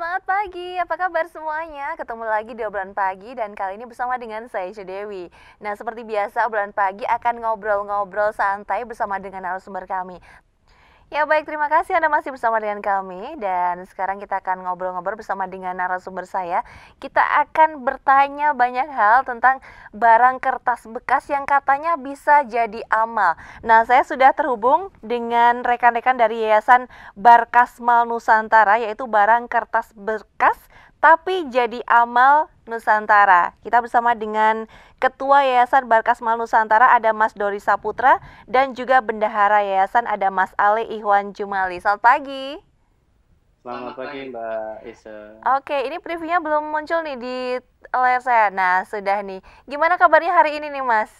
semangat pagi. Apa kabar semuanya? Ketemu lagi di obrolan pagi dan kali ini bersama dengan saya Dewi. Nah, seperti biasa obrolan pagi akan ngobrol-ngobrol santai bersama dengan narasumber kami. Ya baik, terima kasih Anda masih bersama dengan kami. Dan sekarang kita akan ngobrol-ngobrol bersama dengan narasumber saya. Kita akan bertanya banyak hal tentang barang kertas bekas yang katanya bisa jadi amal. Nah, saya sudah terhubung dengan rekan-rekan dari Yayasan Barkasmal Nusantara, yaitu barang kertas bekas tapi jadi amal Nusantara. Kita bersama dengan Ketua Yayasan Barkasmal Nusantara ada Mas Dori Saputra dan juga Bendahara Yayasan ada Mas Ale Ihwan Jumali. Selamat pagi. Selamat pagi Mbak Isa. Oke, ini previewnya belum muncul nih di layar saya. Nah, sudah nih. Gimana kabarnya hari ini nih, Mas?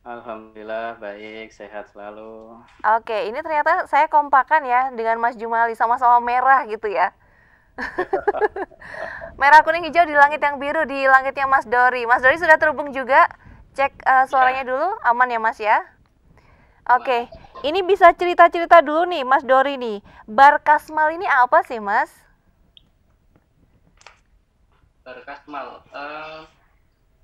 Alhamdulillah baik, sehat selalu. Oke, ini ternyata saya kompakan ya dengan Mas Jumali, sama-sama merah gitu ya. Merah kuning hijau di langit yang biru di langitnya Mas Dori. Mas Dori sudah terhubung juga. Cek suaranya dulu, aman ya Mas ya? Oke, ini bisa cerita-cerita dulu nih Mas Dori nih. Barkasmal ini apa sih Mas? Barkasmal,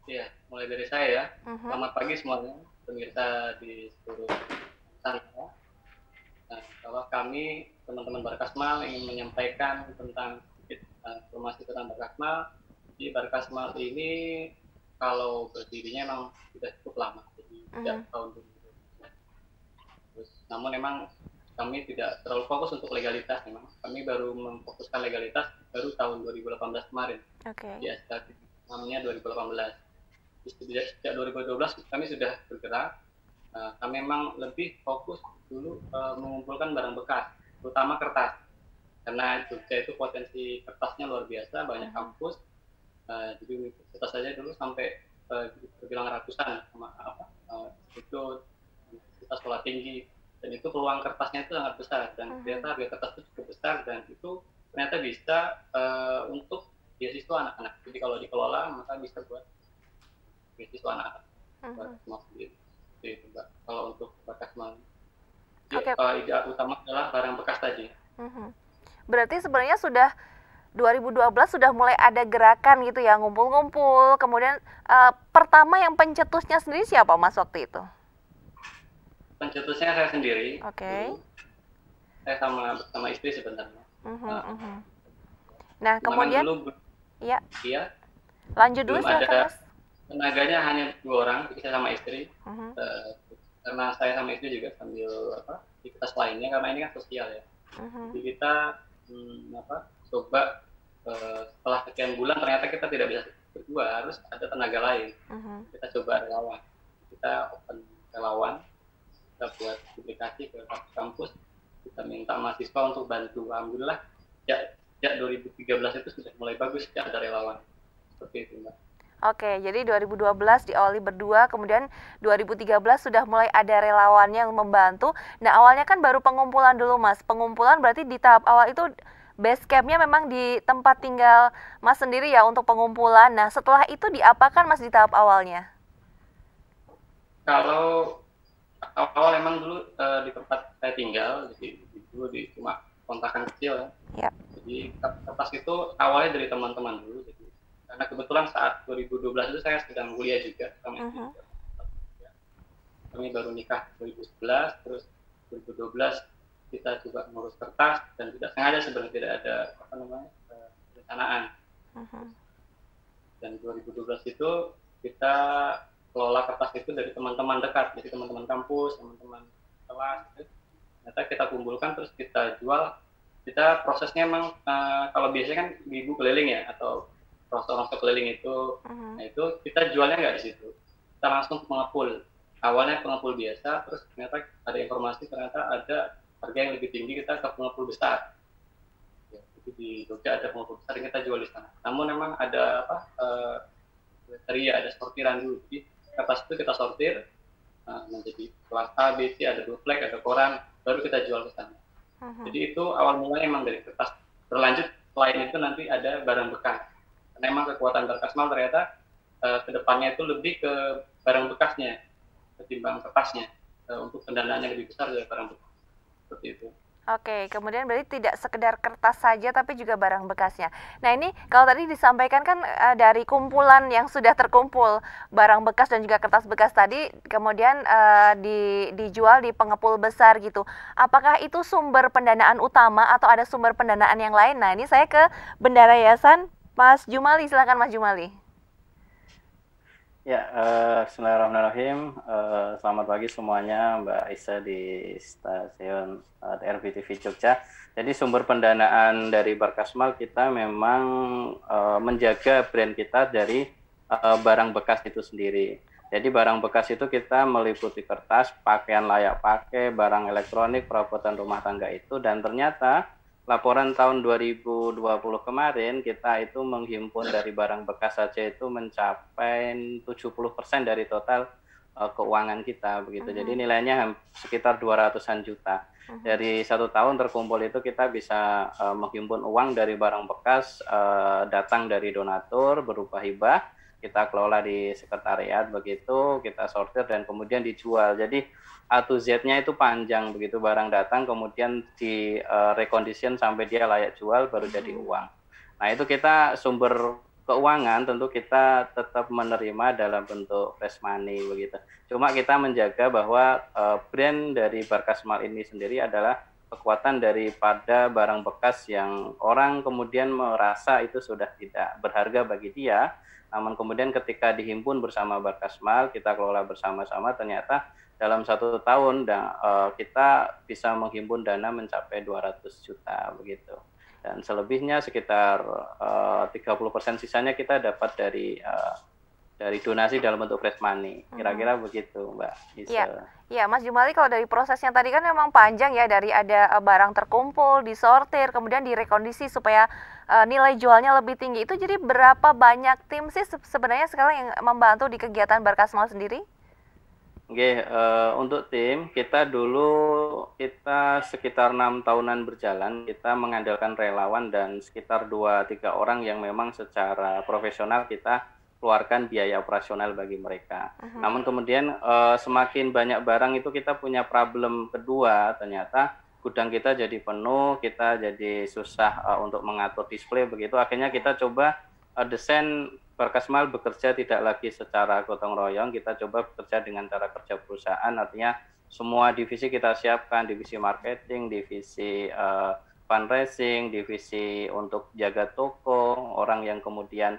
ya mulai dari saya ya. Selamat pagi semuanya, pemirsa di seluruh Nusantara. Nah, bahwa kami teman-teman Barkasmal ingin menyampaikan tentang informasi tentang Barkasmal. Di Barkasmal ini kalau berdirinya memang sudah cukup lama, jadi sejak tahun 2000. Terus, namun memang kami tidak terlalu fokus untuk legalitas, memang kami baru memfokuskan legalitas baru tahun 2018 kemarin. Di SK namanya 2018. Sejak 2012 kami sudah bergerak. Kami memang lebih fokus dulu mengumpulkan barang bekas, terutama kertas. Karena Jogja itu potensi kertasnya luar biasa, banyak kampus. Jadi universitas saja dulu sampai terbilang ratusan institut, universitas sekolah tinggi, dan itu peluang kertasnya itu sangat besar, dan ternyata harga kertas itu cukup besar, dan itu ternyata bisa untuk beasiswa anak-anak. Jadi kalau dikelola maka bisa buat beasiswa anak-anak. Itu Mbak. Kalau untuk Barkasmal, ide utama adalah barang bekas tadi. Berarti sebenarnya sudah 2012 sudah mulai ada gerakan gitu ya, ngumpul-ngumpul. Kemudian pertama yang pencetusnya sendiri siapa Mas waktu itu? Pencetusnya saya sendiri. Saya sama istri sebenarnya. Nah, kemudian dulu, iya. Lanjut dulu silakan Mas. Tenaganya hanya 2 orang, saya sama istri. Karena saya sama istri juga sambil aktivitas lainnya, karena ini kan sosial ya. Jadi kita coba setelah sekian bulan ternyata kita tidak bisa berdua, harus ada tenaga lain. Kita coba relawan, kita open relawan, kita buat publikasi ke kampus, kita minta mahasiswa untuk bantu. Alhamdulillah sejak 2013 itu sudah mulai bagus, sejak ada relawan seperti itu Mbak. Oke, jadi 2012 diawali berdua, kemudian 2013 sudah mulai ada relawan yang membantu. Nah, awalnya kan baru pengumpulan dulu, Mas. Pengumpulan berarti di tahap awal itu base camp-nya memang di tempat tinggal Mas sendiri ya untuk pengumpulan. Nah, setelah itu diapakan Mas di tahap awalnya? Kalau awal memang dulu di tempat saya tinggal, dulu di cuma kontrakan kecil ya. Jadi kertas itu awalnya dari teman-teman dulu. Karena kebetulan saat 2012 itu saya sedang kuliah juga kami baru nikah 2011, terus 2012 kita coba ngurus kertas, dan tidak sengaja sebenarnya tidak ada perencanaan. Dan 2012 itu kita kelola kertas itu dari teman-teman dekat, jadi teman-teman kampus, teman-teman kelas. Ternyata kita kumpulkan terus kita jual. Kita prosesnya memang kalau biasanya kan di ibu keliling ya, atau rosok-rosok keliling itu, nah itu kita jualnya nggak di situ, kita langsung pengepul. Awalnya pengepul biasa, terus ternyata ada informasi ternyata ada harga yang lebih tinggi, kita ke pengepul besar. Itu di Jogja ada pengepul besar yang kita jual di sana. Namun memang ada kriteria, ada sortiran dulu. Jadi kertas itu kita sortir menjadi kelas A, B, C, ada duplex, ada koran, baru kita jual ke sana. Jadi itu awal mulanya memang dari kertas. Berlanjut selain itu nanti ada barang bekas. Karena memang kekuatan Barkasmal ternyata kedepannya itu lebih ke barang bekasnya ketimbang kertasnya, untuk pendanaannya lebih besar dari barang bekas, seperti itu. Oke, kemudian berarti tidak sekedar kertas saja tapi juga barang bekasnya. Nah, ini kalau tadi disampaikan kan dari kumpulan yang sudah terkumpul barang bekas dan juga kertas bekas tadi kemudian dijual di pengepul besar gitu. Apakah itu sumber pendanaan utama atau ada sumber pendanaan yang lain? Nah, ini saya ke Bendara Yayasan Mas Jumali, silakan Mas Jumali. Ya, bismillahirrahmanirrahim. Selamat pagi semuanya, Mbak Aisyah di stasiun RBTV Jogja. Jadi sumber pendanaan dari Barkasmal kita memang menjaga brand kita dari barang bekas itu sendiri. Jadi barang bekas itu kita meliputi kertas, pakaian layak pakai, barang elektronik, perabotan rumah tangga itu, dan ternyata laporan tahun 2020 kemarin kita itu menghimpun dari barang bekas saja itu mencapai 70% dari total keuangan kita begitu. Jadi nilainya sekitar 200-an juta. Dari 1 tahun terkumpul itu kita bisa menghimpun uang dari barang bekas datang dari donatur berupa hibah, kita kelola di sekretariat begitu, kita sortir dan kemudian dijual. Jadi A to Z-nya itu panjang begitu, barang datang kemudian di recondition sampai dia layak jual baru jadi uang. Nah, itu kita sumber keuangan tentu kita tetap menerima dalam bentuk fresh money begitu. Cuma kita menjaga bahwa brand dari Barkasmal ini sendiri adalah kekuatan daripada barang bekas yang orang kemudian merasa itu sudah tidak berharga bagi dia. Namun kemudian ketika dihimpun bersama Barkasmal, kita kelola bersama-sama, ternyata dalam 1 tahun kita bisa menghimpun dana mencapai 200 juta begitu. Dan selebihnya sekitar 30% sisanya kita dapat dari donasi dalam bentuk fresh money. Kira-kira begitu, Mbak Isa. Iya, Mas Jumali, kalau dari prosesnya tadi kan memang panjang ya, dari ada barang terkumpul, disortir, kemudian direkondisi supaya nilai jualnya lebih tinggi. Itu jadi berapa banyak tim sih sebenarnya sekarang yang membantu di kegiatan Barkasmal sendiri? Oke, untuk tim kita sekitar 6 tahunan berjalan, kita mengandalkan relawan dan sekitar 2-3 orang yang memang secara profesional kita keluarkan biaya operasional bagi mereka. Namun kemudian semakin banyak barang itu kita punya problem kedua, ternyata gudang kita jadi penuh, kita jadi susah untuk mengatur display begitu. Akhirnya kita coba desain Barkasmal bekerja tidak lagi secara gotong royong, kita coba bekerja dengan cara kerja perusahaan, artinya semua divisi kita siapkan, divisi marketing, divisi fundraising, divisi untuk jaga toko, orang yang kemudian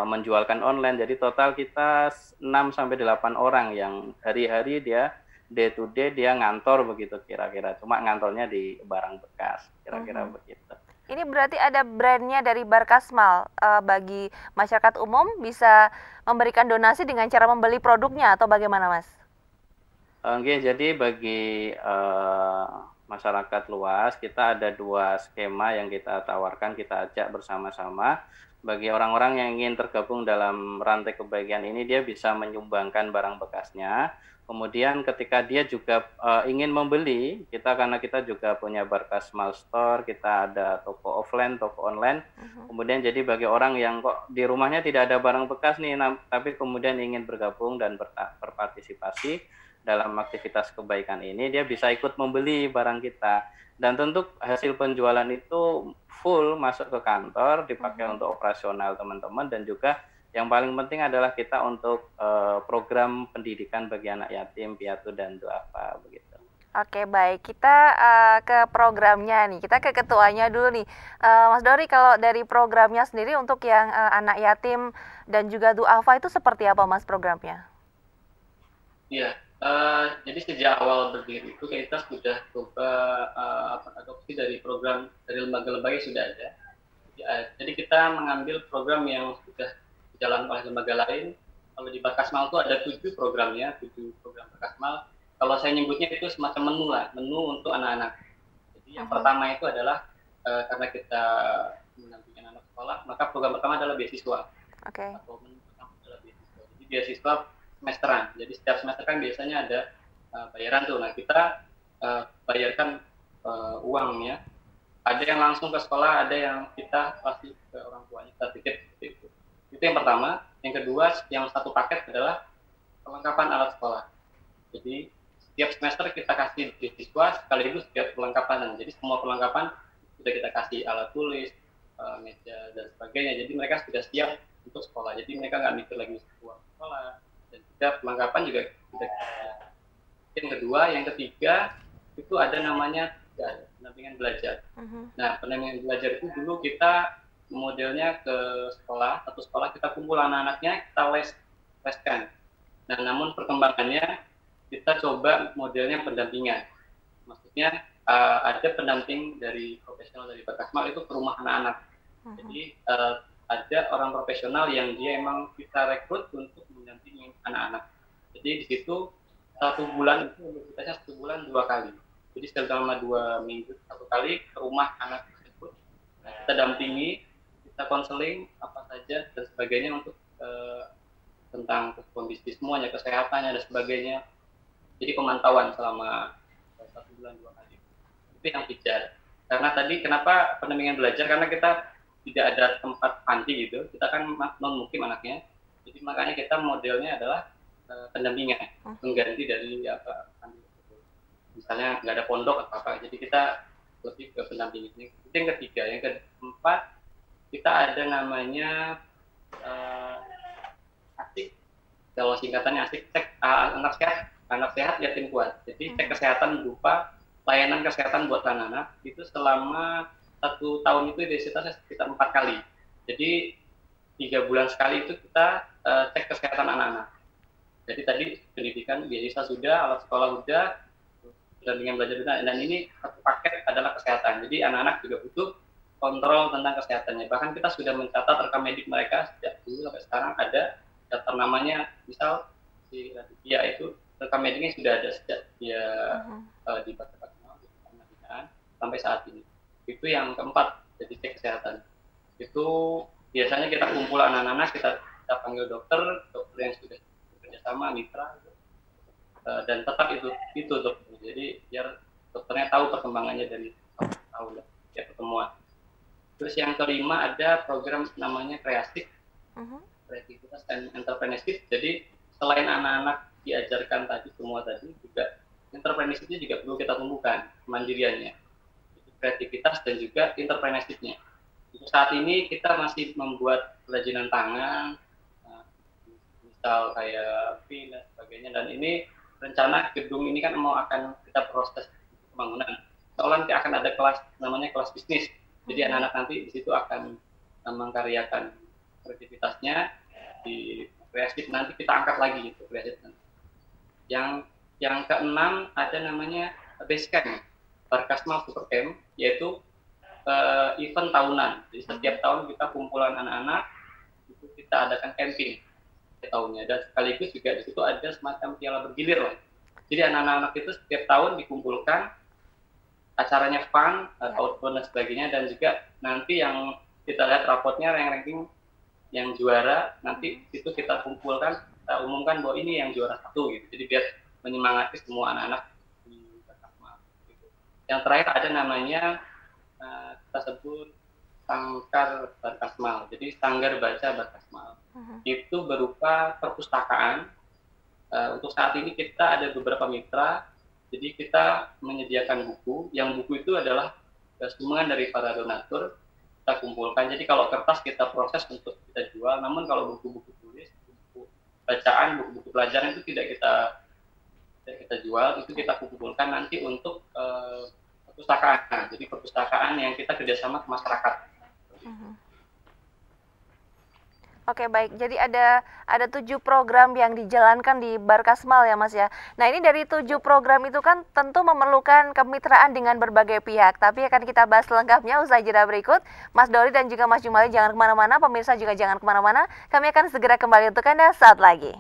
menjualkan online. Jadi total kita 6-8 orang yang hari-hari dia day to day dia ngantor begitu kira-kira. Cuma ngantornya di barang bekas, kira-kira begitu. Ini berarti ada brandnya dari Barkasmal, bagi masyarakat umum bisa memberikan donasi dengan cara membeli produknya atau bagaimana, Mas? Oke, jadi bagi masyarakat luas kita ada 2 skema yang kita tawarkan, kita ajak bersama-sama. Bagi orang-orang yang ingin tergabung dalam rantai kebaikan ini, dia bisa menyumbangkan barang bekasnya. Kemudian ketika dia juga ingin membeli, karena kita juga punya Barkasmal Store, kita ada toko offline, toko online. Kemudian jadi bagi orang yang kok di rumahnya tidak ada barang bekas nih, tapi kemudian ingin bergabung dan berpartisipasi dalam aktivitas kebaikan ini, dia bisa ikut membeli barang kita. Dan tentu hasil penjualan itu full masuk ke kantor, dipakai untuk operasional teman-teman, dan juga yang paling penting adalah kita untuk program pendidikan bagi anak yatim, piatu, dan duafa begitu. Oke, baik. Kita ke programnya nih. Kita ke ketuanya dulu nih. Mas Dori, kalau dari programnya sendiri untuk yang anak yatim dan juga duafa itu seperti apa, Mas, programnya? Iya, jadi sejak awal berdiri itu kita sudah coba adopsi dari program dari lembaga-lembaga yang sudah ada. Jadi kita mengambil program yang sudah jalan oleh lembaga lain. Kalau di Barkasmal itu ada 7 programnya, 7 program Barkasmal. Kalau saya nyebutnya itu semacam menu untuk anak-anak. Jadi yang pertama itu adalah karena kita mendampingi anak sekolah, maka program pertama adalah beasiswa. Atau menu pertama adalah beasiswa. Jadi beasiswa semesteran. Jadi setiap semester kan biasanya ada bayaran tuh. Nah, kita bayarkan uangnya. Ada yang langsung ke sekolah, ada yang kita kasih ke orang tuanya, kita titip seperti itu. Itu yang pertama. Yang kedua, yang satu paket adalah perlengkapan alat sekolah. Jadi setiap semester kita kasih siswa sekaligus setiap perlengkapan. Jadi semua perlengkapan sudah kita kasih, alat tulis, meja dan sebagainya. Jadi mereka sudah siap untuk sekolah. Jadi mereka nggak mikir lagi uang sekolah, dan juga perlengkapan juga sudah kita siap. Yang kedua, yang ketiga itu ada namanya pendampingan belajar. Nah, pendampingan belajar itu dulu kita modelnya ke sekolah, satu sekolah kita kumpul anak-anaknya, kita leskan. Nah, namun perkembangannya kita coba modelnya pendampingan. Maksudnya ada pendamping dari profesional dari Barkasmal itu ke rumah anak-anak. Jadi ada orang profesional yang dia emang kita rekrut untuk mendampingi anak-anak. Jadi di situ 1 bulan itu universitasnya 1 bulan 2 kali. Jadi selama 2 minggu 1 kali ke rumah anak tersebut. Nah, kita dampingi, kita konseling apa saja dan sebagainya untuk tentang kondisi semuanya, kesehatannya dan sebagainya. Jadi pemantauan selama 1 bulan 2 kali. Itu yang pijar. Karena tadi kenapa pendampingan belajar, karena kita tidak ada tempat panti gitu, kita kan non mukim anaknya, jadi makanya kita modelnya adalah pendampingan, mengganti dari panti. Misalnya nggak ada pondok atau apa, jadi kita lebih ke pendampingan. Itu yang ketiga. Yang keempat, kita ada namanya ASIK, kalau singkatannya ASIK, cek anak sehat yatim kuat. Jadi cek kesehatan berupa layanan kesehatan buat anak-anak itu selama 1 tahun itu intensitasnya sekitar 4 kali. Jadi 3 bulan sekali itu kita cek kesehatan anak-anak. Jadi tadi pendidikan beasiswa sudah, alat sekolah sudah, pendampingan belajar sudah, dan ini satu paket adalah kesehatan. Jadi anak-anak juga butuh kontrol tentang kesehatannya. Bahkan kita sudah mencatat rekam medik mereka sejak dulu sampai sekarang, ada daftar namanya, misal si Latifia itu rekam mediknya sudah ada sejak dia di Barkasmal sampai saat ini. Itu yang keempat, jadi cek kesehatan. Itu biasanya kita kumpul anak-anak, kita panggil dokter yang sudah bekerja sama, mitra, dan tetap itu dokter. Jadi biar dokternya tahu perkembangannya dari tahun ya pertemuan. Terus yang kelima ada program namanya kreativitas dan entrepreneurship. Jadi selain anak-anak diajarkan semua tadi, juga entrepreneurship-nya juga perlu kita tumbuhkan kemandiriannya, kreativitas dan juga entrepreneurship-nya. Untuk saat ini kita masih membuat kerajinan tangan, misal kayak pin dan sebagainya, dan ini rencana gedung ini kan akan kita proses pembangunan. Soalnya nanti akan ada kelas namanya kelas bisnis. Jadi anak-anak nanti di situ akan mengkaryakan kreativitasnya di kreatif, nanti kita angkat lagi itu kreatif. Yang keenam ada namanya Basecamp, Barkasmal Super Camp, yaitu event tahunan. Jadi setiap tahun kita kumpulan anak-anak, itu kita adakan camping tahunnya, dan sekaligus juga di situ ada semacam piala bergilir lah. Jadi anak-anak itu setiap tahun dikumpulkan, acaranya fun, outbound dan sebagainya, dan juga nanti yang kita lihat rapotnya, ranking yang juara, nanti itu kita kumpulkan, kita umumkan bahwa ini yang juara 1 gitu. Jadi biar menyemangati semua anak-anak di Barkasmal. Gitu. Yang terakhir ada namanya kita sebut Sangkar Barkasmal, jadi Sanggar Baca Barkasmal. Itu berupa perpustakaan. Untuk saat ini kita ada beberapa mitra, jadi kita menyediakan buku. Yang buku itu adalah sumbangan dari para donatur, kita kumpulkan. Jadi kalau kertas kita proses untuk kita jual, namun kalau buku-buku tulis, buku bacaan, buku-buku pelajaran itu tidak kita jual, itu kita kumpulkan nanti untuk perpustakaan. Jadi perpustakaan yang kita kerjasama ke masyarakat. Oke, baik. Jadi ada 7 program yang dijalankan di Barkasmal ya Mas ya. Nah, ini dari 7 program itu kan tentu memerlukan kemitraan dengan berbagai pihak. Tapi akan kita bahas lengkapnya usai jeda berikut. Mas Dori dan juga Mas Jumali jangan kemana-mana, pemirsa juga jangan kemana-mana. Kami akan segera kembali untuk Anda saat lagi.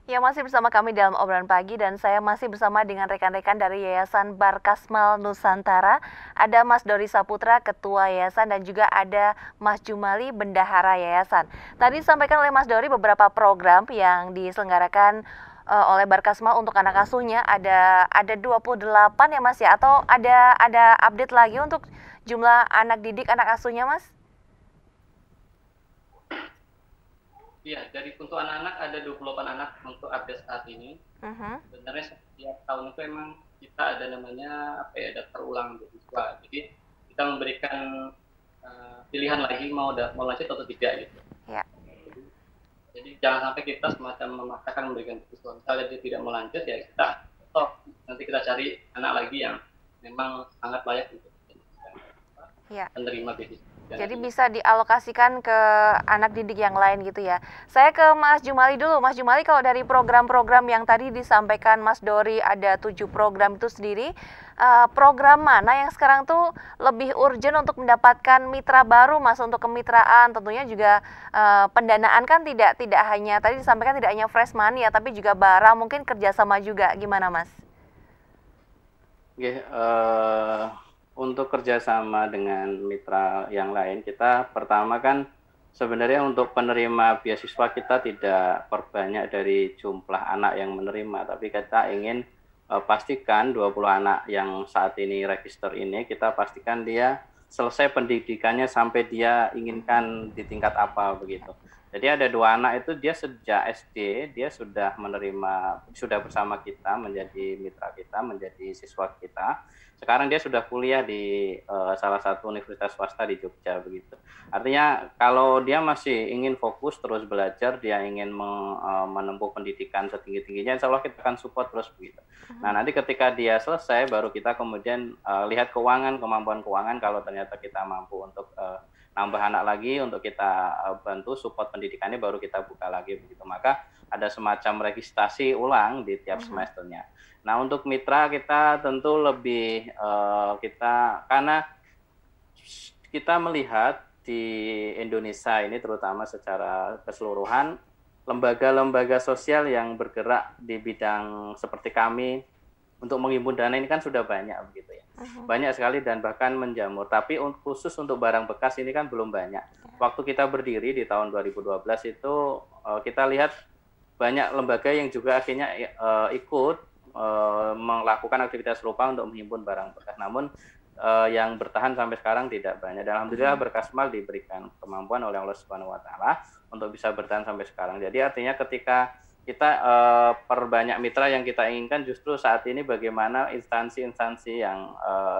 Ya, masih bersama kami dalam obrolan pagi, dan saya masih bersama dengan rekan-rekan dari Yayasan Barkasmal Nusantara. Ada Mas Dori Saputra, Ketua Yayasan, dan juga ada Mas Jumali, Bendahara Yayasan. Tadi disampaikan oleh Mas Dori beberapa program yang diselenggarakan oleh Barkasmal untuk anak asuhnya ada 28 ya Mas ya, atau ada update lagi untuk jumlah anak didik anak asuhnya Mas? Iya, untuk anak-anak ada 28 anak untuk update saat ini. Sebenarnya setiap tahun itu emang kita ada namanya daftar ulang untuk siswa. Jadi kita memberikan pilihan lagi mau lanjut atau tidak gitu. Ya. Jadi jangan sampai kita semacam memaksakan memberikan siswa. Misalnya dia tidak mau lanjut ya kita stop. Nanti kita cari anak lagi yang memang sangat layak untuk menerima beasiswa. Jadi bisa dialokasikan ke anak didik yang lain gitu ya. Saya ke Mas Jumali dulu. Mas Jumali, kalau dari program-program yang tadi disampaikan Mas Dori ada 7 program itu sendiri, program mana yang sekarang tuh lebih urgent untuk mendapatkan mitra baru Mas untuk kemitraan? Tentunya juga pendanaan kan tidak hanya tadi disampaikan tidak hanya fresh money ya, tapi juga bara, mungkin kerjasama juga. Gimana Mas? Untuk kerjasama dengan mitra yang lain, kita pertama kan sebenarnya untuk penerima beasiswa kita tidak perbanyak dari jumlah anak yang menerima, tapi kita ingin pastikan 20 anak yang saat ini register ini, kita pastikan dia selesai pendidikannya sampai dia inginkan di tingkat apa begitu. Jadi ada 2 anak itu dia sejak SD dia sudah bersama kita, menjadi mitra kita, menjadi siswa kita. Sekarang dia sudah kuliah di salah satu universitas swasta di Jogja begitu. Artinya kalau dia masih ingin fokus terus belajar, dia ingin menempuh pendidikan setinggi-tingginya, insya Allah kita akan support terus begitu. Nah nanti ketika dia selesai baru kita kemudian lihat kemampuan keuangan, kalau ternyata kita mampu untuk nambah anak lagi untuk kita bantu support pendidikannya, baru kita buka lagi begitu. Maka ada semacam registrasi ulang di tiap semesternya. Nah untuk mitra kita tentu lebih karena kita melihat di Indonesia ini terutama secara keseluruhan, lembaga-lembaga sosial yang bergerak di bidang seperti kami untuk menghimpun dana ini kan sudah banyak begitu ya. Banyak sekali dan bahkan menjamur. Tapi khusus untuk barang bekas ini kan belum banyak. Waktu kita berdiri di tahun 2012 itu kita lihat banyak lembaga yang juga akhirnya ikut melakukan aktivitas serupa untuk menghimpun barang bekas. Namun yang bertahan sampai sekarang tidak banyak. Dan alhamdulillah Barkasmal diberikan kemampuan oleh Allah Subhanahu wa taala untuk bisa bertahan sampai sekarang. Jadi artinya ketika kita perbanyak mitra yang kita inginkan, justru saat ini bagaimana instansi-instansi yang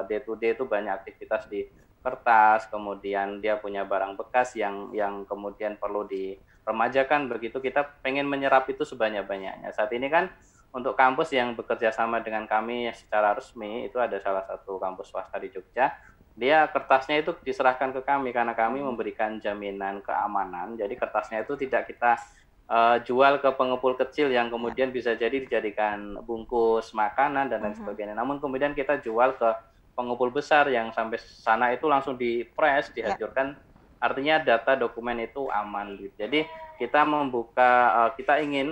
day to day itu banyak aktivitas di kertas, kemudian dia punya barang bekas yang kemudian perlu diremajakan begitu, kita pengen menyerap itu sebanyak-banyaknya. Saat ini kan untuk kampus yang bekerja sama dengan kami secara resmi itu ada salah satu kampus swasta di Jogja. Dia kertasnya itu diserahkan ke kami karena kami memberikan jaminan keamanan. Jadi kertasnya itu tidak kita jual ke pengepul kecil yang kemudian bisa jadi dijadikan bungkus makanan dan lain sebagainya. Namun kemudian kita jual ke pengepul besar yang sampai sana itu langsung di-press, dihancurkan. Artinya data dokumen itu aman. Jadi kita kita ingin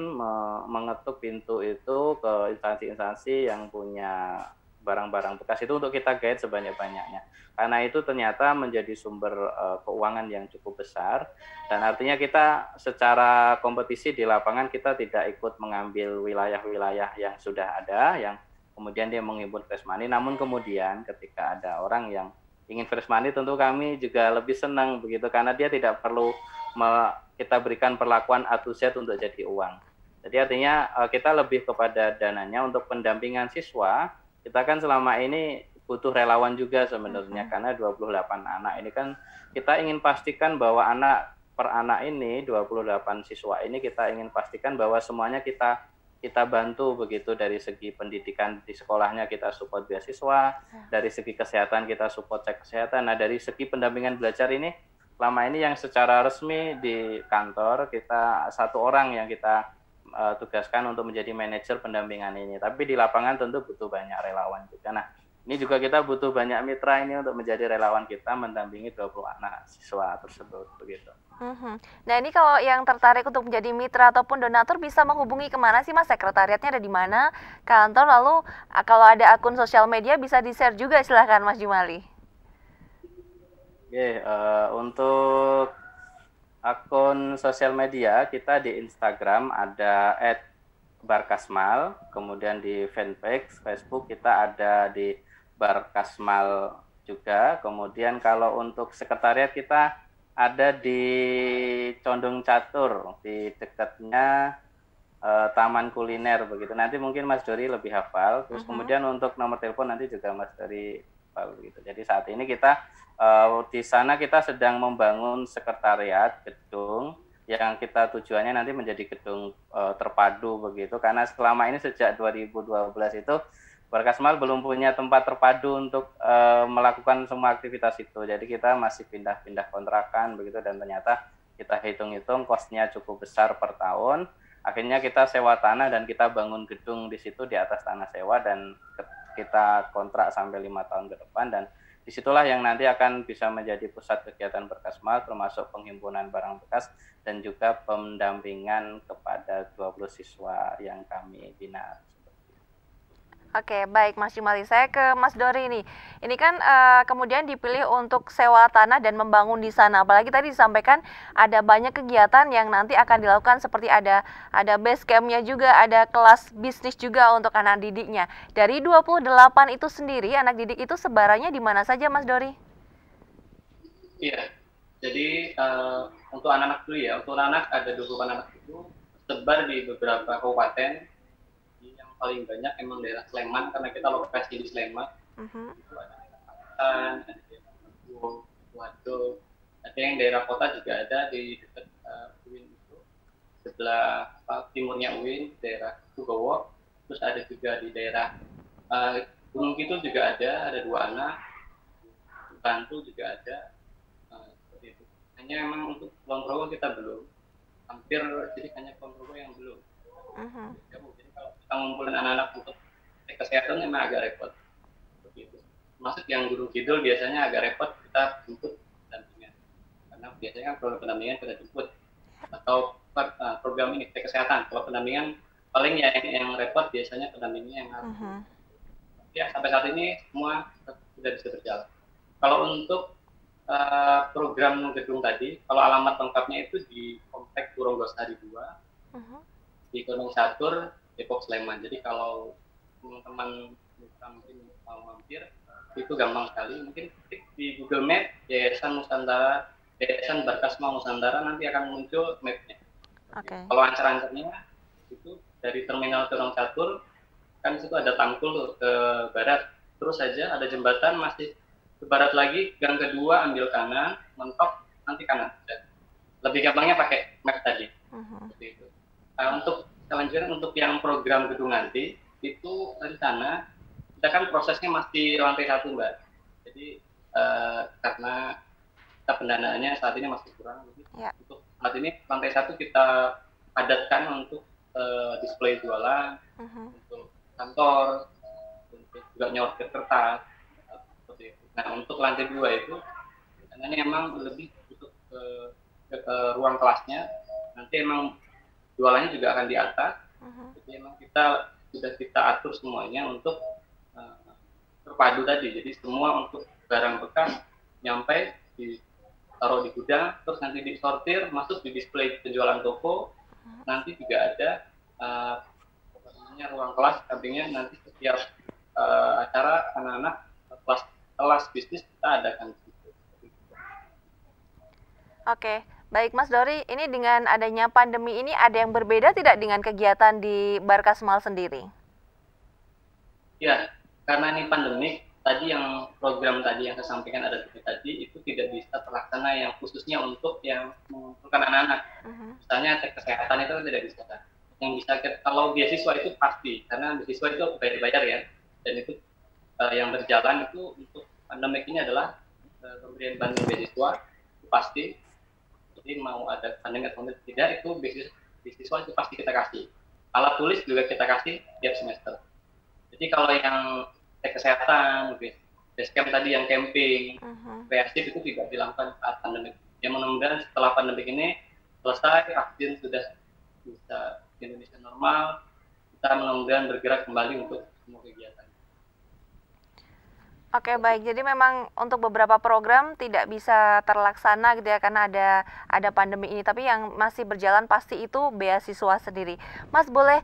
mengetuk pintu itu ke instansi-instansi yang punya barang-barang bekas itu untuk kita guide sebanyak-banyaknya. Karena itu ternyata menjadi sumber keuangan yang cukup besar, dan artinya kita secara kompetisi di lapangan kita tidak ikut mengambil wilayah-wilayah yang sudah ada, yang kemudian dia menghimpun fresh money. Namun kemudian ketika ada orang yang ingin fresh money, tentu kami juga lebih senang begitu, karena dia tidak perlu kita berikan perlakuan A to Z untuk jadi uang. Jadi artinya kita lebih kepada dananya untuk pendampingan siswa. Kita kan selama ini butuh relawan juga sebenarnya, karena 28 anak ini kan kita ingin pastikan bahwa anak per anak ini 28 siswa ini kita ingin pastikan bahwa semuanya kita bantu begitu, dari segi pendidikan di sekolahnya kita support beasiswa, dari segi kesehatan kita support cek kesehatan. Nah dari segi pendampingan belajar ini selama ini yang secara resmi di kantor kita 1 orang yang kita tugaskan untuk menjadi manajer pendampingan ini. Tapi di lapangan tentu butuh banyak relawan juga. Nah, ini juga kita butuh banyak mitra ini untuk menjadi relawan kita mendampingi 20 anak siswa tersebut begitu. Nah, ini kalau yang tertarik untuk menjadi mitra ataupun donatur bisa menghubungi kemana sih Mas? Sekretariatnya ada di mana? Kantor, lalu kalau ada akun sosial media bisa di-share juga, silahkan Mas Jumali. Oke, untuk akun sosial media kita di Instagram ada Barkasmal, kemudian di fanpage Facebook kita ada di Barkasmal juga. Kemudian kalau untuk sekretariat kita ada di Condong Catur, di dekatnya Taman Kuliner begitu. Nanti mungkin Mas Dori lebih hafal. Terus kemudian untuk nomor telepon nanti juga Mas Dori hafal begitu. Jadi saat ini kita di sana kita sedang membangun sekretariat gedung yang kita tujuannya nanti menjadi gedung terpadu begitu, karena selama ini sejak 2012 itu Barkasmal belum punya tempat terpadu untuk melakukan semua aktivitas itu. Jadi kita masih pindah-pindah kontrakan begitu, dan ternyata kita hitung-hitung kosnya cukup besar per tahun. Akhirnya kita sewa tanah dan kita bangun gedung di situ di atas tanah sewa, dan kita kontrak sampai 5 tahun ke depan, dan disitulah yang nanti akan bisa menjadi pusat kegiatan Barkasmal, termasuk penghimpunan barang bekas dan juga pendampingan kepada 20 siswa yang kami bina. Oke, baik Mas Jumali. Saya ke Mas Dori nih. Ini kan kemudian dipilih untuk sewa tanah dan membangun di sana. Apalagi tadi disampaikan ada banyak kegiatan yang nanti akan dilakukan, seperti ada base camp-nya juga, ada kelas bisnis juga untuk anak didiknya. Dari 28 itu sendiri, anak didik itu sebarannya di mana saja Mas Dori? Iya, jadi untuk anak-anak dulu ya. Untuk anak ada 28 anak itu tersebar di beberapa kabupaten. Paling banyak emang daerah Sleman, karena kita lokasi di Sleman. Itu ada Waduh, ada yang daerah kota juga ada di dekat UIN itu, sebelah timurnya UIN, daerah Tugowo. Terus ada juga di daerah Gunung Kidul juga ada 2 anak. Bantu juga ada, seperti itu. Hanya emang untuk Kulon Progo kita belum, hampir, jadi hanya Kulon Progo yang belum. Jadi kalau kita ngumpulin anak-anak untuk kesehatan memang agak repot. Begitu. Masuk yang Gunung Kidul biasanya agak repot kita jemput pendampingan. Karena biasanya kan program pendampingan kita jemput. Atau program ini kesehatan. Kalau pendampingan paling yang repot biasanya pendampingannya yang harus. Ya, sampai saat ini semua sudah bisa berjalan. Kalau untuk program gedung tadi, kalau alamat lengkapnya itu di Komplek Puronggosari 2. Di Gunung Catur, Depok, Sleman. Jadi kalau teman-teman mungkin mau mampir, itu gampang sekali. Mungkin ketik di Google Map Yayasan Nusantara, Yayasan Barkasmal Nusantara, nanti akan muncul mapnya. Kalau ancar-ancarnya itu dari Terminal Gunung Catur, kan situ ada Tangkul ke barat. Terus saja ada jembatan masih ke barat lagi, gang kedua ambil kanan, mentok nanti kanan. Lebih gampangnya pakai map tadi. Seperti itu. Untuk selanjutnya untuk yang program gedung nanti itu di sana kita kan prosesnya masih lantai 1 Mbak. Jadi karena kita pendanaannya saat ini masih kurang. Untuk saat ini lantai 1 kita padatkan untuk display jualan, untuk kantor, untuk juga nyortir kertas, seperti itu. Nah untuk lantai 2 itu sebenarnya emang lebih untuk ke ruang kelasnya, nanti emang jualannya juga akan di atas. Jadi memang sudah kita atur semuanya untuk terpadu tadi. Jadi semua untuk barang bekas nyampe ditaruh di gudang, terus nanti disortir, masuk di display penjualan toko. Nanti juga ada ruang kelas, sampingnya nanti setiap acara anak-anak kelas bisnis kita adakan. Oke. Baik Mas Dori, ini dengan adanya pandemi ini ada yang berbeda tidak dengan kegiatan di Barkasmal sendiri? Ya, karena ini pandemik, tadi yang program tadi yang saya sampaikan ada tadi itu tidak bisa terlaksana yang khususnya untuk yang mengumpulkan anak-anak. Misalnya cek kesehatan itu tidak bisa. Yang bisa kalau beasiswa itu pasti, karena beasiswa itu bayar ya, dan itu yang berjalan itu untuk pandemik ini adalah pemberian bantuan beasiswa itu pasti. Jadi mau ada pandemi atau tidak, itu beasiswa itu pasti kita kasih. Alat tulis juga kita kasih tiap semester. Jadi kalau yang kesehatan, base camp tadi yang camping, kreatif itu tidak dilakukan saat pandemi. Ya mudah-mudahan setelah pandemi ini selesai, vaksin sudah bisa di Indonesia normal, kita mudah-mudahan bergerak kembali untuk semua kegiatan. Oke, baik. Jadi memang untuk beberapa program tidak bisa terlaksana gitu ya karena ada pandemi ini. Tapi yang masih berjalan pasti itu beasiswa sendiri. Mas boleh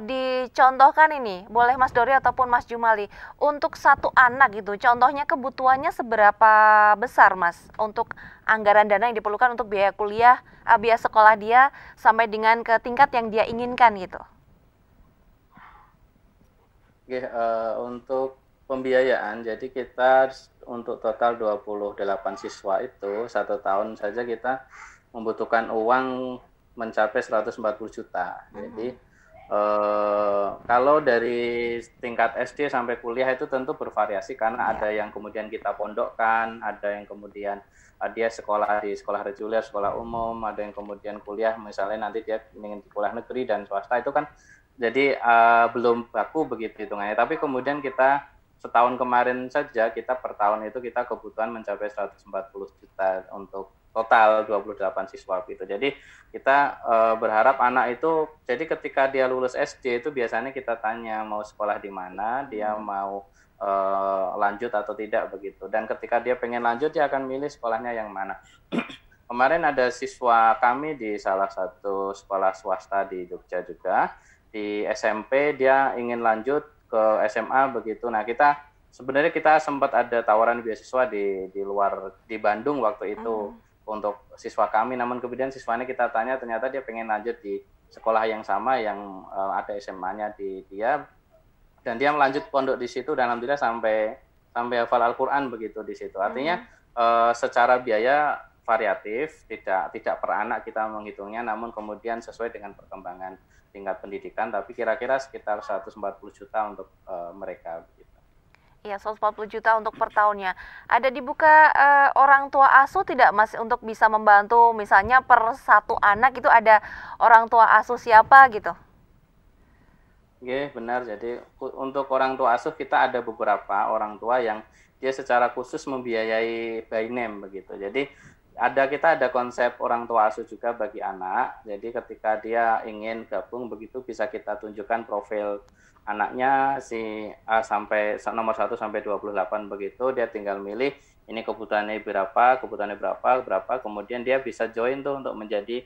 dicontohkan ini, boleh Mas Dori ataupun Mas Jumali untuk satu anak gitu. Contohnya kebutuhannya seberapa besar Mas untuk anggaran dana yang diperlukan untuk biaya kuliah, biaya sekolah dia sampai dengan ke tingkat yang dia inginkan gitu. Oke, untuk pembiayaan, jadi kita untuk total 28 siswa itu satu tahun saja kita membutuhkan uang mencapai 140 juta. Jadi kalau dari tingkat SD sampai kuliah itu tentu bervariasi karena ada yang kemudian kita pondokkan, ada yang kemudian dia sekolah di sekolah reguler, sekolah umum, ada yang kemudian kuliah misalnya nanti dia ingin kuliah negeri dan swasta itu kan jadi belum baku begitu hitungannya. Tapi kemudian kita setahun kemarin saja kita per tahun itu kita kebutuhan mencapai 140 juta untuk total 28 siswa gitu. Jadi kita berharap anak itu, jadi ketika dia lulus SD itu biasanya kita tanya mau sekolah di mana, dia mau lanjut atau tidak begitu. Dan ketika dia pengen lanjut dia akan milih sekolahnya yang mana. Kemarin ada siswa kami di salah satu sekolah swasta di Jogja juga, di SMP dia ingin lanjut ke SMA begitu. Nah kita sebenarnya kita sempat ada tawaran beasiswa di luar di Bandung waktu itu untuk siswa kami, namun kemudian siswanya kita tanya ternyata dia pengen lanjut di sekolah yang sama yang ada SMA-nya di dia, dan dia melanjut pondok di situ dan alhamdulillah sampai hafal Al-Qur'an begitu di situ. Artinya secara biaya variatif, tidak per anak kita menghitungnya, namun kemudian sesuai dengan perkembangan tingkat pendidikan, tapi kira-kira sekitar 140 juta untuk mereka begitu. Iya, 140 juta untuk per tahunnya. Ada dibuka orang tua asuh tidak Mas untuk bisa membantu misalnya per satu anak itu ada orang tua asuh siapa gitu? Oke, benar. Jadi untuk orang tua asuh kita ada beberapa orang tua yang dia secara khusus membiayai by name begitu. Jadi kita ada konsep orang tua asuh juga bagi anak. Jadi ketika dia ingin gabung begitu bisa kita tunjukkan profil anaknya si A sampai nomor 1 sampai 28 begitu, dia tinggal milih ini kebutuhannya berapa, kemudian dia bisa join tuh untuk menjadi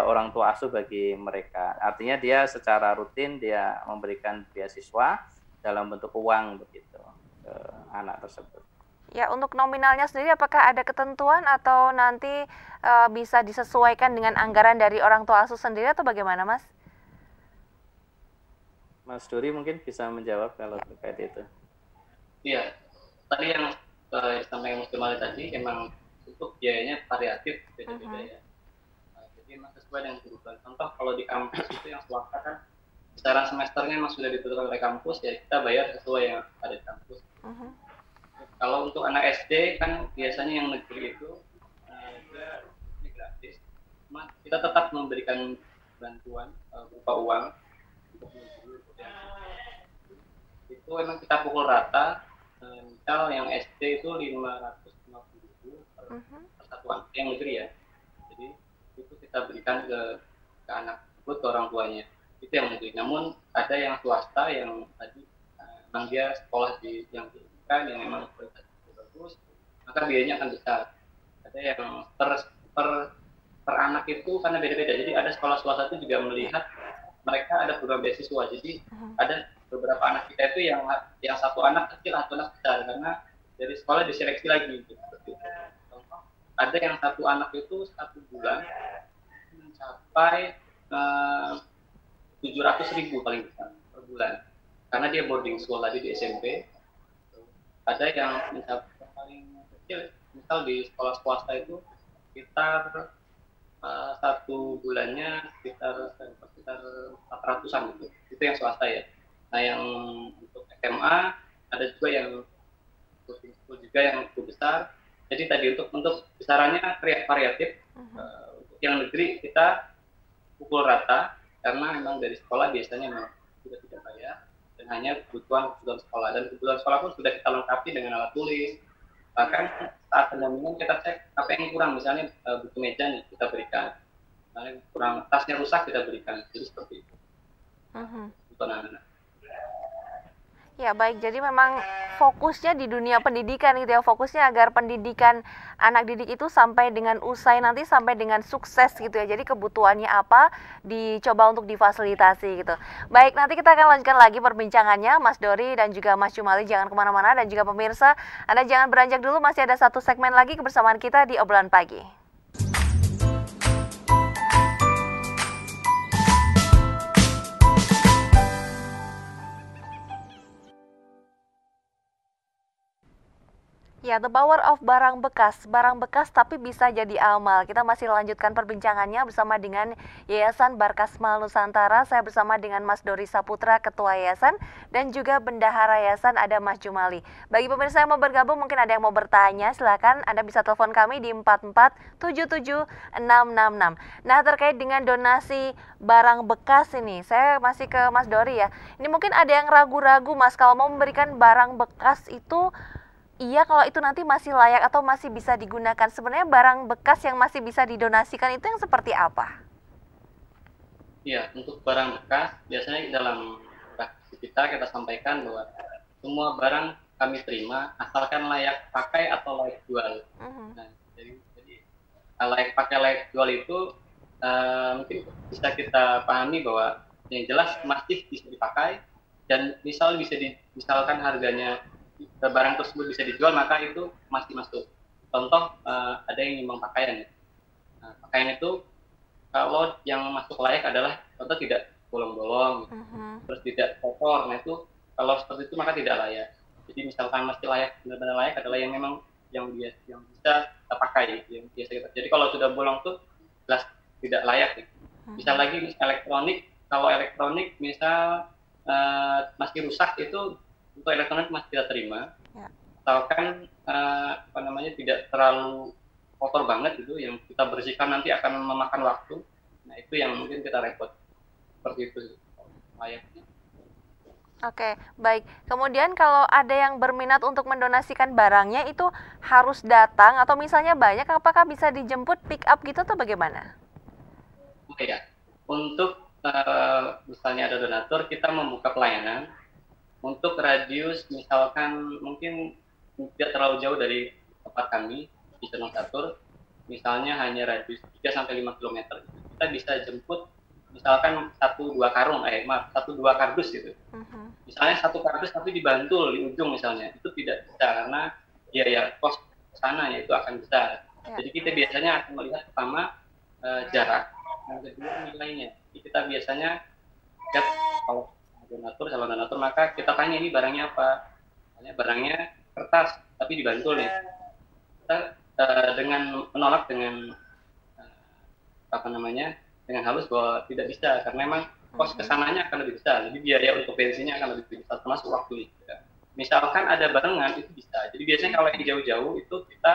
orang tua asuh bagi mereka. Artinya dia secara rutin dia memberikan beasiswa dalam bentuk uang begitu ke anak tersebut. Ya, untuk nominalnya sendiri apakah ada ketentuan atau nanti bisa disesuaikan dengan anggaran dari orang tua asuh sendiri atau bagaimana, Mas? Mas Dori mungkin bisa menjawab kalau terkait itu. Iya, tadi yang disampaikan Mas Jumali tadi memang untuk biayanya variatif beda-beda ya. Jadi memang sesuai dengan kebutuhan. Contoh kalau di kampus itu yang swasta kan secara semesternya memang sudah ditentukan oleh kampus, ya kita bayar sesuai yang ada di kampus. Kalau untuk anak SD kan biasanya yang negeri itu ini gratis, cuma kita tetap memberikan bantuan berupa uang untuk menunjukkan itu memang kita pukul rata. Misal yang SD itu 550.000 per satuan, yang negeri ya. Jadi itu kita berikan ke anak tersebut, ke orang tuanya. Itu yang negeri. Namun ada yang swasta yang tadi memang dia sekolah di yang yang memang kualitasnya bagus, maka biayanya akan besar. Ada yang per anak itu karena beda-beda. Jadi ada sekolah swasta itu juga melihat mereka ada program beasiswa. Jadi ada beberapa anak kita itu yang satu anak kecil atau anak besar karena dari sekolah diseleksi lagi. Gitu. Contoh, ada yang satu anak itu 1 bulan mencapai 700.000 paling besar per bulan karena dia boarding school tadi di SMP. Ada yang mencapai paling kecil, misal di sekolah swasta itu sekitar 1 bulannya sekitar 400-an gitu. Itu yang swasta ya. Nah yang untuk SMA ada juga yang boarding school juga yang cukup besar. Jadi tadi untuk besarannya variatif. Untuk yang negeri kita pukul rata karena memang dari sekolah biasanya memang sudah tidak bayar. Dan hanya kebutuhan sekolah, dan kebutuhan sekolah pun sudah kita lengkapi dengan alat tulis. Bahkan saat pendampingan kita cek apa yang kurang, misalnya buku meja nih kita berikan, misalnya kurang tasnya rusak kita berikan, jadi seperti itu. Kebutuhan anak-anak. Ya baik, jadi memang fokusnya di dunia pendidikan gitu ya, fokusnya agar pendidikan anak didik itu sampai dengan usai nanti sampai dengan sukses gitu ya. Jadi kebutuhannya apa dicoba untuk difasilitasi gitu. Baik, nanti kita akan lanjutkan lagi perbincangannya Mas Dori dan juga Mas Jumali, jangan kemana-mana, dan juga pemirsa Anda jangan beranjak dulu, masih ada satu segmen lagi kebersamaan kita di Obrolan Pagi. Ya, the power of barang bekas tapi bisa jadi amal. Kita masih lanjutkan perbincangannya bersama dengan Yayasan Barkasmal Nusantara. Saya bersama dengan Mas Dori Saputra, Ketua Yayasan, dan juga Bendahara Yayasan ada Mas Jumali. Bagi pemirsa yang mau bergabung, mungkin ada yang mau bertanya, silakan Anda bisa telepon kami di 4477666. Nah, terkait dengan donasi barang bekas ini, saya masih ke Mas Dori ya. Ini mungkin ada yang ragu-ragu Mas, kalau mau memberikan barang bekas itu, iya, kalau itu nanti masih layak atau masih bisa digunakan. Sebenarnya barang bekas yang masih bisa didonasikan itu yang seperti apa? Iya, untuk barang bekas biasanya dalam praksi kita sampaikan bahwa semua barang kami terima asalkan layak pakai atau layak jual. Nah, jadi layak pakai layak jual itu mungkin bisa kita pahami bahwa yang jelas masih bisa dipakai, dan misalkan harganya barang tersebut bisa dijual, maka itu masih masuk. Contoh, ada yang nyumbang pakaian. Nah, pakaian itu kalau yang masuk layak adalah contoh tidak bolong-bolong, terus tidak kotor. Nah itu kalau seperti itu maka tidak layak. Jadi misalkan masih layak, benar-benar layak adalah yang memang yang bisa kita pakai, yang biasa kita. Jadi kalau sudah bolong tuh jelas tidak layak. Bisa lagi elektronik. Kalau elektronik misal masih rusak, itu untuk elektronik masih kita terima, asalkan tidak terlalu kotor banget gitu, yang kita bersihkan nanti akan memakan waktu. Nah itu yang mungkin kita repot, seperti itu layaknya. Oke, baik. Kemudian kalau ada yang berminat untuk mendonasikan barangnya, itu harus datang atau misalnya banyak, apakah bisa dijemput pick up gitu atau bagaimana? Oke ya, untuk misalnya ada donatur, kita membuka pelayanan untuk radius misalkan mungkin tidak terlalu jauh dari tempat kami di Cenong Catur, misalnya hanya radius 3-5 km, kita bisa jemput misalkan 1-2 kardus gitu. Misalnya 1 kardus tapi dibantul di ujung misalnya, itu tidak bisa karena biaya kos sana itu akan besar. Jadi kita biasanya akan melihat pertama jarak, yang kedua nilainya. Jadi kita biasanya lihat kalau calon donatur, maka kita tanya ini barangnya apa. Barangnya kertas tapi dibantul nih. Kita dengan menolak dengan dengan halus bahwa tidak bisa, karena memang kos kesananya akan lebih besar, jadi biaya untuk bensinnya akan lebih besar, termasuk waktu itu. Misalkan ada barengan itu bisa. Jadi biasanya kalau yang jauh-jauh itu kita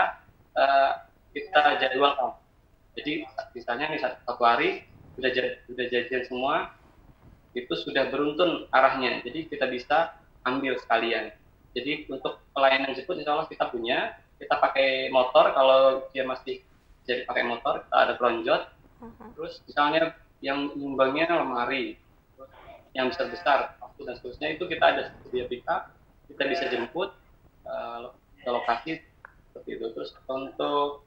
jadwalkan. Jadi misalnya satu hari sudah jajan semua, itu sudah beruntun arahnya, jadi kita bisa ambil sekalian. Jadi untuk pelayanan jemput insya Allah kita punya, kita pakai motor, kalau dia masih jadi pakai motor, kita ada pelonjot. Terus misalnya yang nyumbangnya lemari, terus yang besar-besar, waktu dan seterusnya, itu kita ada sedia pickup, kita bisa jemput ke lokasi seperti itu. Terus untuk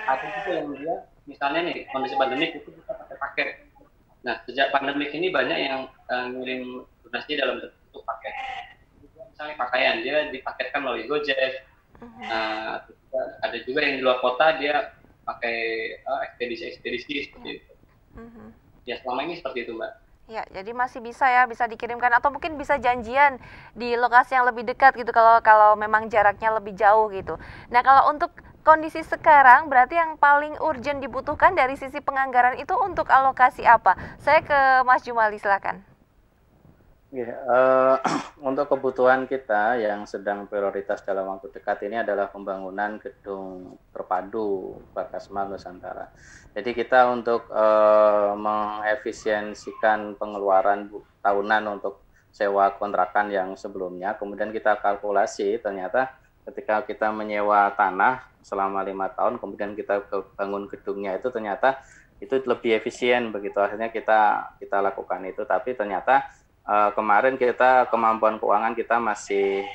apa itu yang dia misalnya nih kondisi pandemik, itu kita pakai paket. Nah, sejak pandemik ini banyak yang ngirim donasi dalam bentuk paket. Misalnya pakaian, dia dipaketkan melalui Gojek. Ada juga yang di luar kota, dia pakai ekspedisi seperti itu. Ya, selama ini seperti itu, Mbak. Ya, jadi masih bisa ya, bisa dikirimkan atau mungkin bisa janjian di lokasi yang lebih dekat gitu kalau memang jaraknya lebih jauh gitu. Nah, kalau untuk kondisi sekarang berarti yang paling urgent dibutuhkan dari sisi penganggaran itu untuk alokasi apa? Saya ke Mas Jumali, silakan. Ya, untuk kebutuhan kita yang sedang prioritas dalam waktu dekat ini adalah pembangunan gedung terpadu Barkasmal Nusantara. Jadi kita untuk mengefisiensikan pengeluaran tahunan untuk sewa kontrakan yang sebelumnya, kemudian kita kalkulasi ternyata ketika kita menyewa tanah selama 5 tahun, kemudian kita bangun gedungnya itu ternyata itu lebih efisien begitu. Akhirnya kita lakukan itu, tapi ternyata kemarin kita kemampuan keuangan kita masih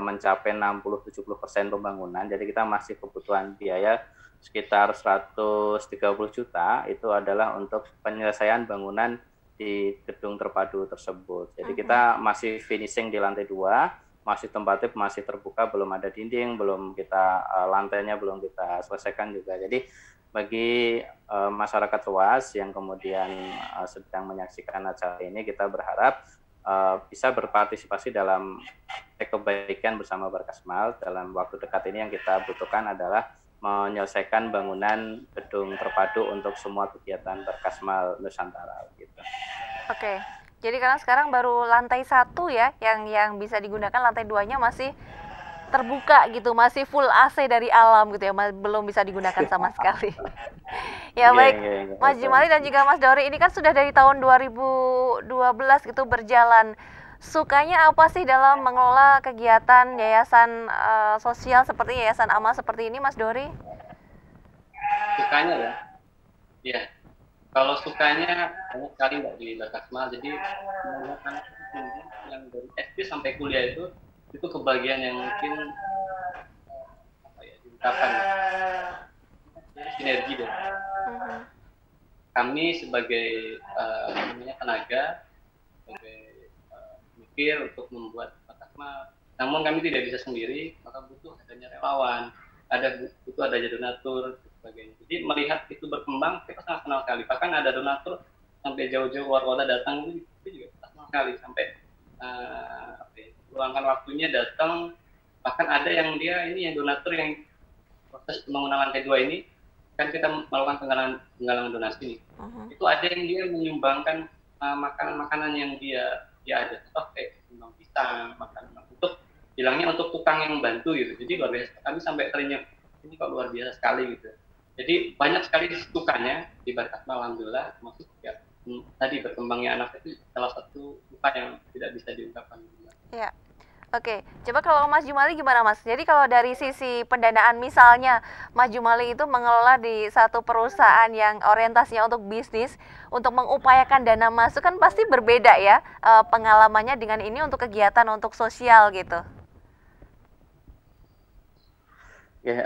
mencapai 60-70% pembangunan, jadi kita masih kebutuhan biaya sekitar 130 juta itu adalah untuk penyelesaian bangunan di gedung terpadu tersebut. Jadi kita masih finishing di lantai 2, masih tempatnya masih terbuka, belum ada dinding, belum kita lantainya belum kita selesaikan juga. Jadi bagi masyarakat luas yang kemudian sedang menyaksikan acara ini, kita berharap bisa berpartisipasi dalam kebaikan bersama Barkasmal. Dalam waktu dekat ini yang kita butuhkan adalah menyelesaikan bangunan gedung terpadu untuk semua kegiatan Barkasmal Nusantara gitu. Oke. Jadi karena sekarang baru lantai 1 ya yang bisa digunakan, lantai 2-nya masih terbuka gitu, masih full AC dari alam gitu ya, belum bisa digunakan sama sekali. Ya baik, Mas Jumali dan juga Mas Dori, ini kan sudah dari tahun 2012 gitu berjalan. Sukanya apa sih dalam mengelola kegiatan yayasan sosial seperti Yayasan Amal seperti ini, Mas Dori? Sukanya ya, ya. Kalau sukanya banyak sekali Mbak di Barkasmal. Jadi anak yang dari SD sampai kuliah itu kebagian yang mungkin apa ya diungkapkan sinergi deh. Kami sebagai tenaga, sebagai mikir untuk membuat Barkasmal, namun kami tidak bisa sendiri, maka butuh adanya relawan, butuh adanya donatur sebagainya. Jadi melihat itu berkembang, kita sangat senang sekali. Bahkan ada donatur sampai jauh-jauh luar kota datang, itu juga kita senang sekali, sampai luangkan waktunya datang. Bahkan ada yang yang donatur yang proses pembangunan lantai 2 ini, kan kita melakukan penggalangan donasi nih. Itu ada yang dia menyumbangkan makanan-makanan yang dia ada, kayak sumbang pisang, makanan untuk bilangnya untuk tukang yang membantu gitu. Jadi luar biasa. Kami sampai teringat, ini kok luar biasa sekali gitu. Jadi banyak sekali sukanya di Barkasmal, alhamdulillah, termasuk ya tadi berkembangnya anak itu salah satu suka yang tidak bisa diungkapkan. Ya. Oke, coba kalau Mas Jumali gimana Mas? Jadi kalau dari sisi pendanaan, misalnya Mas Jumali itu mengelola di satu perusahaan yang orientasinya untuk bisnis, untuk mengupayakan dana masuk kan pasti berbeda ya pengalamannya dengan ini untuk kegiatan untuk sosial gitu. Ya,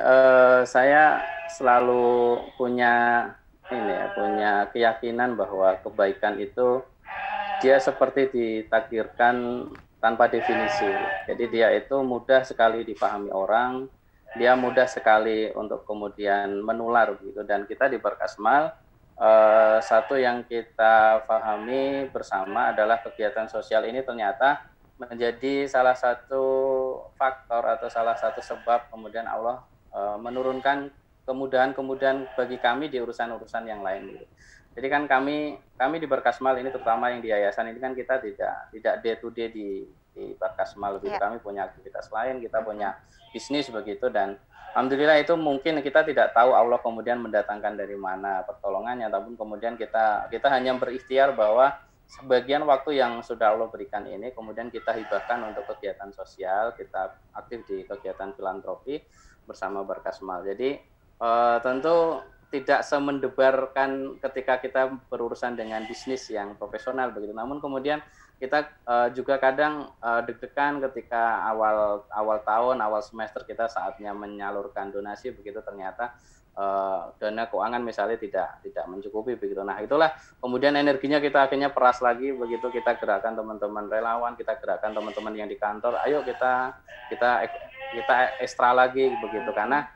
saya selalu punya keyakinan bahwa kebaikan itu dia seperti ditakdirkan tanpa definisi. Jadi dia itu mudah sekali dipahami orang, dia mudah sekali untuk kemudian menular begitu. Dan kita di Barkasmal satu yang kita pahami bersama adalah kegiatan sosial ini ternyata menjadi salah satu faktor atau salah satu sebab kemudian Allah menurunkan kemudahan-kemudahan bagi kami di urusan-urusan yang lain gitu. Jadi kan kami di Barkasmal ini, terutama yang di yayasan ini kan kita tidak day to day di Barkasmal begitu. Kami punya aktivitas lain, kita punya bisnis begitu, dan alhamdulillah itu mungkin kita tidak tahu Allah kemudian mendatangkan dari mana pertolongannya, tapi kemudian kita hanya berikhtiar bahwa sebagian waktu yang sudah Allah berikan ini kemudian kita hibahkan untuk kegiatan sosial, kita aktif di kegiatan filantropi bersama Barkasmal. Jadi tentu tidak semendebarkan ketika kita berurusan dengan bisnis yang profesional begitu. Namun kemudian kita juga kadang deg-degan ketika awal tahun, awal semester kita saatnya menyalurkan donasi begitu, ternyata dana keuangan misalnya tidak mencukupi begitu. Nah, itulah kemudian energinya kita akhirnya peras lagi begitu, kita gerakkan teman-teman relawan, kita gerakkan teman-teman yang di kantor, ayo kita ekstra lagi begitu, karena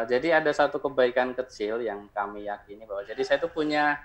jadi ada satu kebaikan kecil yang kami yakini bahwa jadi saya itu punya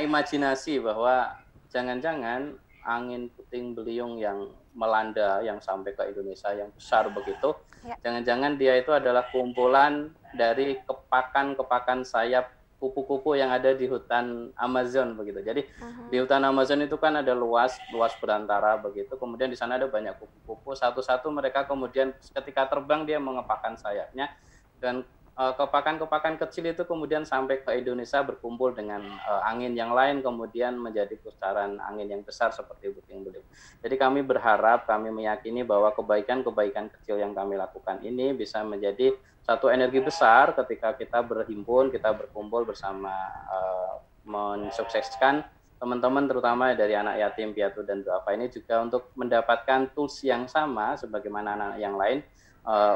imajinasi bahwa jangan-jangan angin puting beliung yang melanda yang sampai ke Indonesia yang besar begitu, jangan-jangan dia itu adalah kumpulan dari kepakan sayap kupu-kupu yang ada di hutan Amazon begitu. Jadi di hutan Amazon itu kan ada luas berantara begitu. Kemudian di sana ada banyak kupu-kupu. Satu-satu mereka kemudian ketika terbang dia mengepakkan sayapnya, dan kepakan-kepakan kecil itu kemudian sampai ke Indonesia berkumpul dengan angin yang lain, kemudian menjadi pusaran angin yang besar seperti puting beliung. Jadi kami berharap, kami meyakini bahwa kebaikan-kebaikan kecil yang kami lakukan ini bisa menjadi satu energi besar ketika kita berhimpun, kita berkumpul bersama mensukseskan teman-teman terutama dari anak yatim, piatu dan duafa ini juga untuk mendapatkan tools yang sama sebagaimana anak yang lain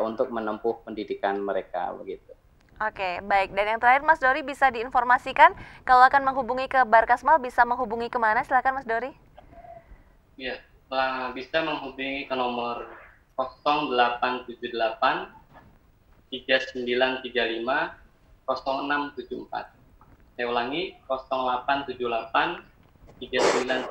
untuk menempuh pendidikan mereka begitu. Oke, baik. Dan yang terakhir Mas Dori bisa diinformasikan kalau akan menghubungi ke Barkasmal bisa menghubungi kemana? Silakan Mas Dori. Ya, bisa menghubungi ke nomor 0878 3935 0674. Saya ulangi 0878 3935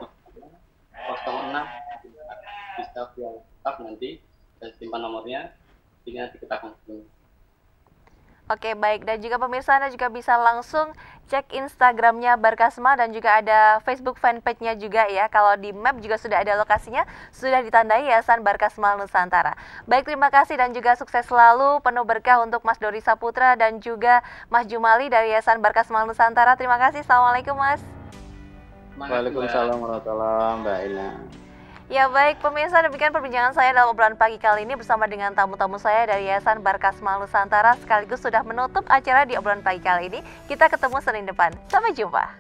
0674. Bisa via WhatsApp nanti dan simpan nomornya. Ini nanti kita akan hubungi. Oke, baik. Dan juga pemirsa Anda juga bisa langsung cek Instagramnya Barkasmal dan juga ada Facebook fanpage-nya juga ya. Kalau di map juga sudah ada lokasinya, sudah ditandai Yayasan Barkasmal Nusantara. Baik, terima kasih dan juga sukses selalu, penuh berkah untuk Mas Dori Saputra dan juga Mas Jumali dari Yayasan Barkasmal Nusantara. Terima kasih. Assalamualaikum Mas. Waalaikumsalam warahmatullahi wabarakatuh, Mbak Ina. Ya baik pemirsa, demikian perbincangan saya dalam obrolan pagi kali ini bersama dengan tamu-tamu saya dari Yayasan Barkasmal Nusantara, sekaligus sudah menutup acara di obrolan pagi kali ini. Kita ketemu Senin depan. Sampai jumpa.